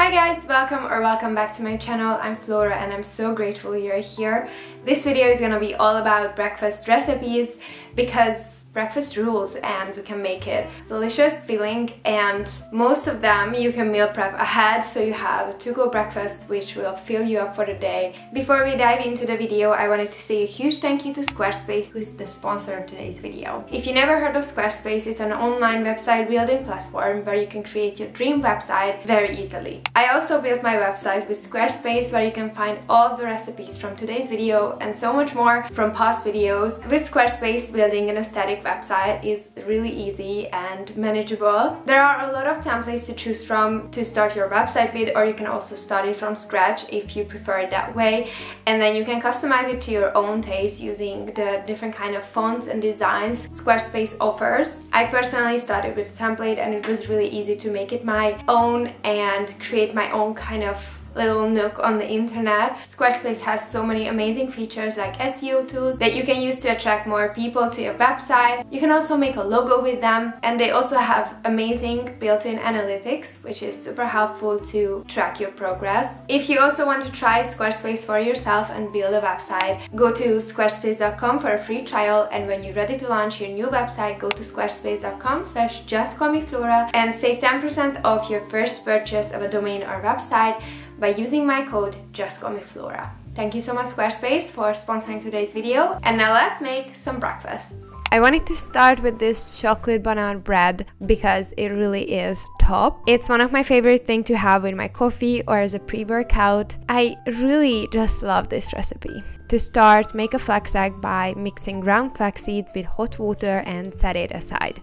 Hi guys, welcome back to my channel. I'm Flora and I'm so grateful you're here. This video is gonna be all about breakfast recipes because breakfast rules and we can make it delicious, filling, and most of them you can meal prep ahead so you have a to-go breakfast which will fill you up for the day. Before we dive into the video, I wanted to say a huge thank you to Squarespace, who's the sponsor of today's video. If you never heard of Squarespace, it's an online website building platform where you can create your dream website very easily. I also built my website with Squarespace where you can find all the recipes from today's video and so much more from past videos. With Squarespace, building an aesthetic website is really easy and manageable. There are a lot of templates to choose from to start your website with, or you can also start it from scratch if you prefer it that way, and then you can customize it to your own taste using the different kind of fonts and designs Squarespace offers. I personally started with a template and it was really easy to make it my own and create my own kind of little nook on the internet. Squarespace has so many amazing features like SEO tools that you can use to attract more people to your website. You can also make a logo with them, and they also have amazing built-in analytics, which is super helpful to track your progress. If you also want to try Squarespace for yourself and build a website, go to squarespace.com for a free trial, and when you're ready to launch your new website, go to squarespace.com/Justcallmeflora and save 10% off your first purchase of a domain or website by using my code Justcallmeflora. Thank you so much Squarespace for sponsoring today's video, and now let's make some breakfasts. I wanted to start with this chocolate banana bread because it really is top. It's one of my favorite things to have with my coffee or as a pre-workout. I really just love this recipe. To start, make a flax egg by mixing ground flax seeds with hot water and set it aside.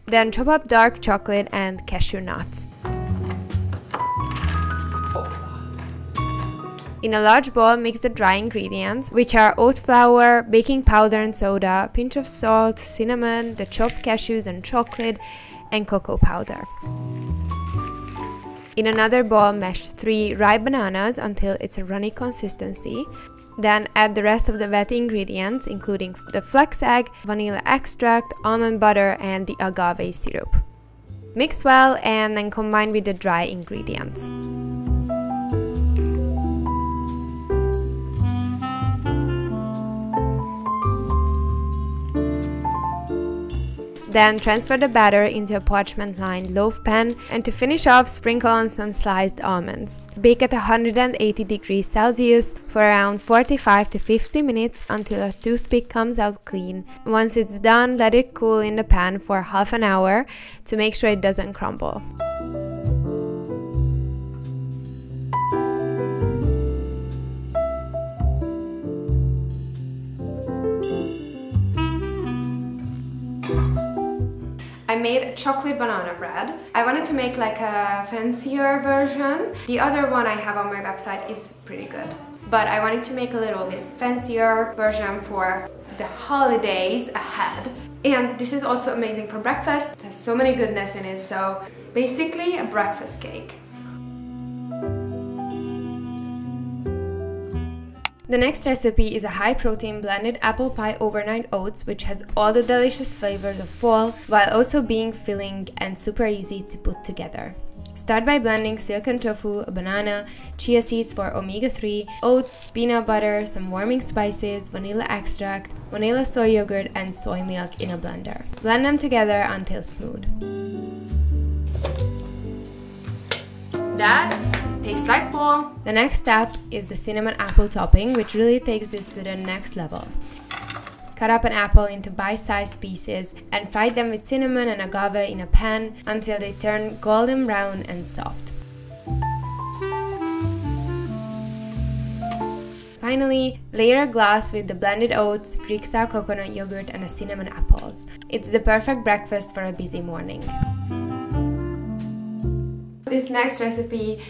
Then chop up dark chocolate and cashew nuts. In a large bowl, mix the dry ingredients, which are oat flour, baking powder and soda, a pinch of salt, cinnamon, the chopped cashews and chocolate, and cocoa powder. In another bowl, mash 3 ripe bananas until it's a runny consistency. Then add the rest of the wet ingredients, including the flax egg, vanilla extract, almond butter, and the agave syrup. Mix well and then combine with the dry ingredients. Then transfer the batter into a parchment-lined loaf pan, and to finish off, sprinkle on some sliced almonds. Bake at 180 degrees Celsius for around 45 to 50 minutes until a toothpick comes out clean. Once it's done, let it cool in the pan for half an hour to make sure it doesn't crumble. I made a chocolate banana bread. I wanted to make like a fancier version. The other one I have on my website is pretty good, but I wanted to make a little bit fancier version for the holidays ahead. And this is also amazing for breakfast. It has so many goodness in it, so basically a breakfast cake. The next recipe is a high-protein blended apple pie overnight oats, which has all the delicious flavors of fall while also being filling and super easy to put together. Start by blending silken tofu, a banana, chia seeds for omega-3, oats, peanut butter, some warming spices, vanilla extract, vanilla soy yogurt, and soy milk in a blender. Blend them together until smooth. That tastes like fall. The next step is the cinnamon apple topping, which really takes this to the next level. Cut up an apple into bite-sized pieces and fry them with cinnamon and agave in a pan until they turn golden brown and soft. Finally, layer a glass with the blended oats, Greek-style coconut yogurt, and a cinnamon apples. It's the perfect breakfast for a busy morning. This next recipe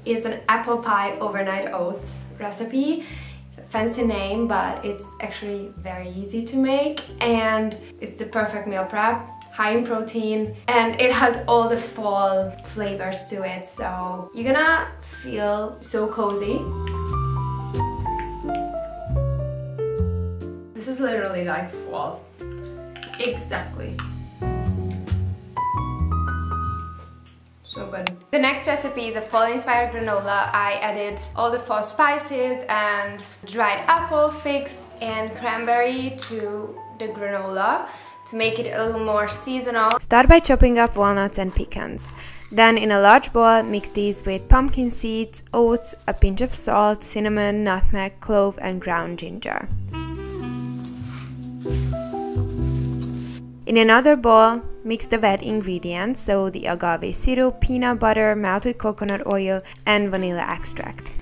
is an apple pie overnight oats recipe. It's a fancy name, but it's actually very easy to make, and it's the perfect meal prep, high in protein, and it has all the fall flavors to it, so you're gonna feel so cozy. This is literally like fall. Exactly. So good. The next recipe is a fall-inspired granola. I added all the fall spices and dried apple, figs, and cranberry to the granola to make it a little more seasonal. Start by chopping up walnuts and pecans. Then in a large bowl, mix these with pumpkin seeds, oats, a pinch of salt, cinnamon, nutmeg, clove, and ground ginger. In another bowl, mix the wet ingredients, so the agave syrup, peanut butter, melted coconut oil, and vanilla extract.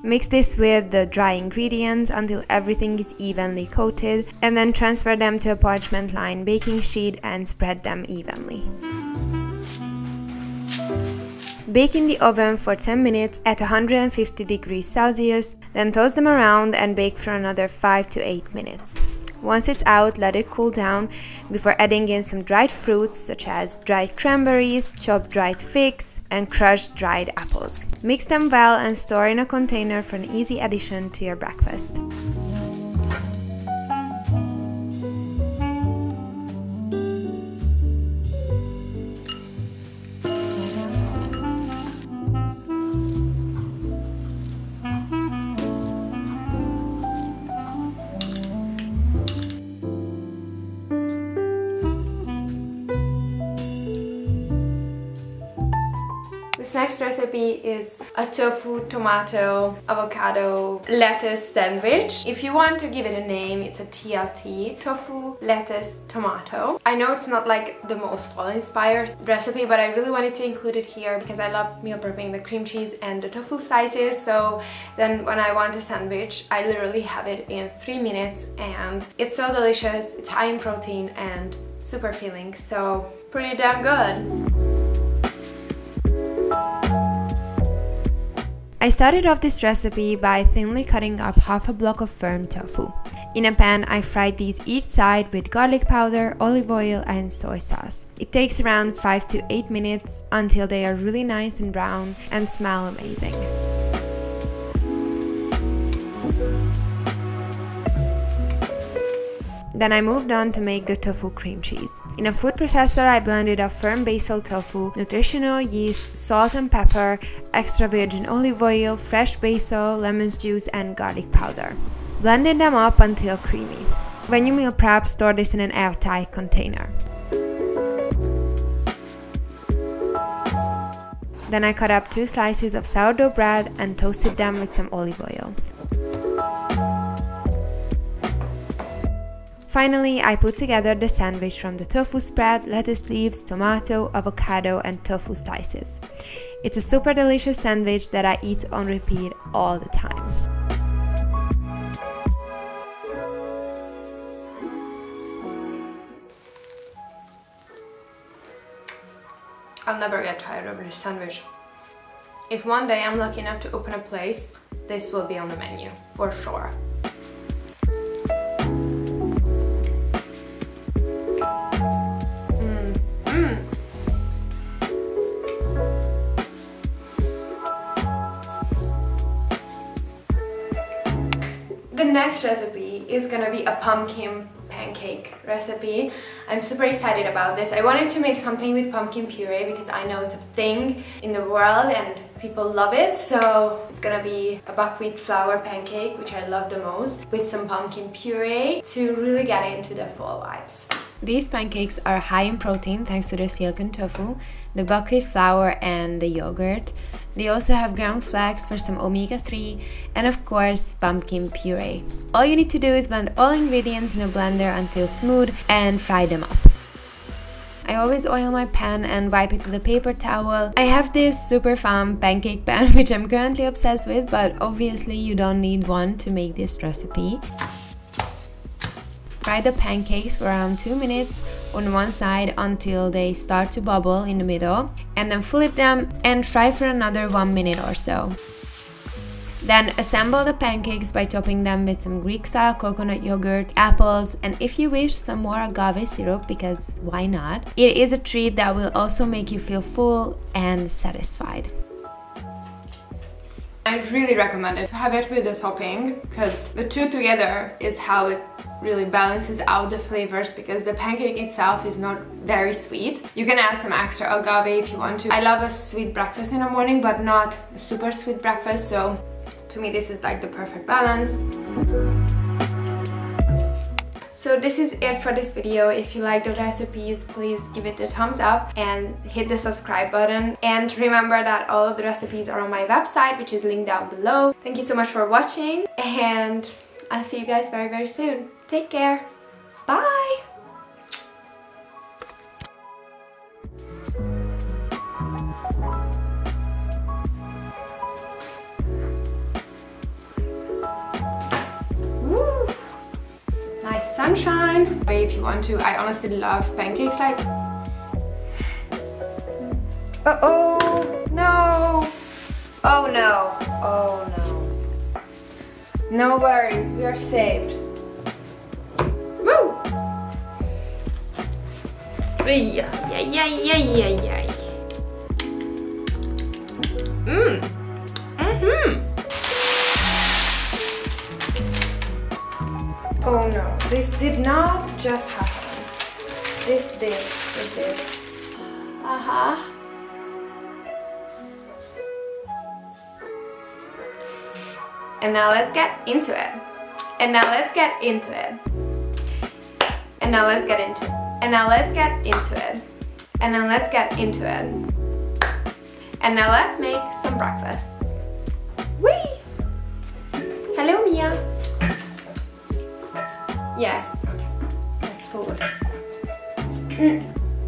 Mix this with the dry ingredients until everything is evenly coated, and then transfer them to a parchment-lined baking sheet and spread them evenly. Bake in the oven for 10 minutes at 150 degrees Celsius, then toss them around and bake for another 5 to 8 minutes. Once it's out, let it cool down before adding in some dried fruits such as dried cranberries, chopped dried figs, and crushed dried apples. Mix them well and store in a container for an easy addition to your breakfast. This next recipe is a tofu, tomato, avocado, lettuce sandwich. If you want to give it a name, it's a TLT, tofu, lettuce, tomato. I know it's not like the most fall-inspired recipe, but I really wanted to include it here because I love meal prepping the cream cheese and the tofu slices. So then when I want a sandwich, I literally have it in 3 minutes and it's so delicious, it's high in protein and super filling, so pretty damn good. I started off this recipe by thinly cutting up half a block of firm tofu. In a pan, I fried these each side with garlic powder, olive oil, and soy sauce. It takes around 5 to 8 minutes until they are really nice and brown and smell amazing. Then I moved on to make the tofu cream cheese. In a food processor, I blended up firm basil tofu, nutritional yeast, salt and pepper, extra virgin olive oil, fresh basil, lemon juice, and garlic powder. Blended them up until creamy. When you meal prep, store this in an airtight container. Then I cut up 2 slices of sourdough bread and toasted them with some olive oil. Finally, I put together the sandwich from the tofu spread, lettuce leaves, tomato, avocado, and tofu slices. It's a super delicious sandwich that I eat on repeat all the time. I'll never get tired of this sandwich. If one day I'm lucky enough to open a place, this will be on the menu, for sure. The next recipe is gonna be a pumpkin pancake recipe. I'm super excited about this. I wanted to make something with pumpkin puree because I know it's a thing in the world and people love it. So it's gonna be a buckwheat flour pancake, which I love the most, with some pumpkin puree to really get into the fall vibes. These pancakes are high in protein thanks to the silken tofu, the buckwheat flour, and the yogurt. They also have ground flax for some omega-3 and of course pumpkin puree. All you need to do is blend all ingredients in a blender until smooth and fry them up. I always oil my pan and wipe it with a paper towel. I have this super fun pancake pan which I'm currently obsessed with, but obviously you don't need one to make this recipe. Fry the pancakes for around 2 minutes on one side until they start to bubble in the middle, and then flip them and fry for another 1 minute or so. Then assemble the pancakes by topping them with some Greek-style coconut yogurt, apples, and if you wish, some more agave syrup, because why not? It is a treat that will also make you feel full and satisfied. I really recommend it to have it with the topping, because the two together is how it really balances out the flavors, because the pancake itself is not very sweet. You can add some extra agave if you want to. I love a sweet breakfast in the morning, but not a super sweet breakfast, so to me this is like the perfect balance. So this is it for this video. If you like the recipes, please give it a thumbs up and hit the subscribe button. And remember that all of the recipes are on my website, which is linked down below. Thank you so much for watching, and I'll see you guys very, very soon. Take care. Bye! Nice sunshine. If you want to, I honestly love pancakes like... Uh-oh, no. Oh no, oh no. No worries, we are saved. Woo! Yeah, yeah, yeah, yeah, yeah. Oh no, this did not just happen. This did, it did. And now let's get into it. And now let's get into it. And now let's get into it. And now let's get into it. And now let's get into it. And now let's make some breakfasts. Whee! Hello, Mia. Yes, that's food.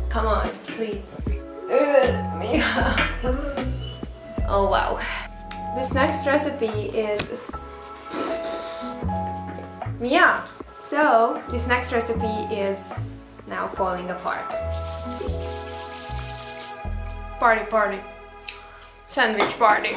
Come on, please. Mia. Oh wow. This next recipe is... Mia! So, this next recipe is now falling apart. Party, party. Sandwich party.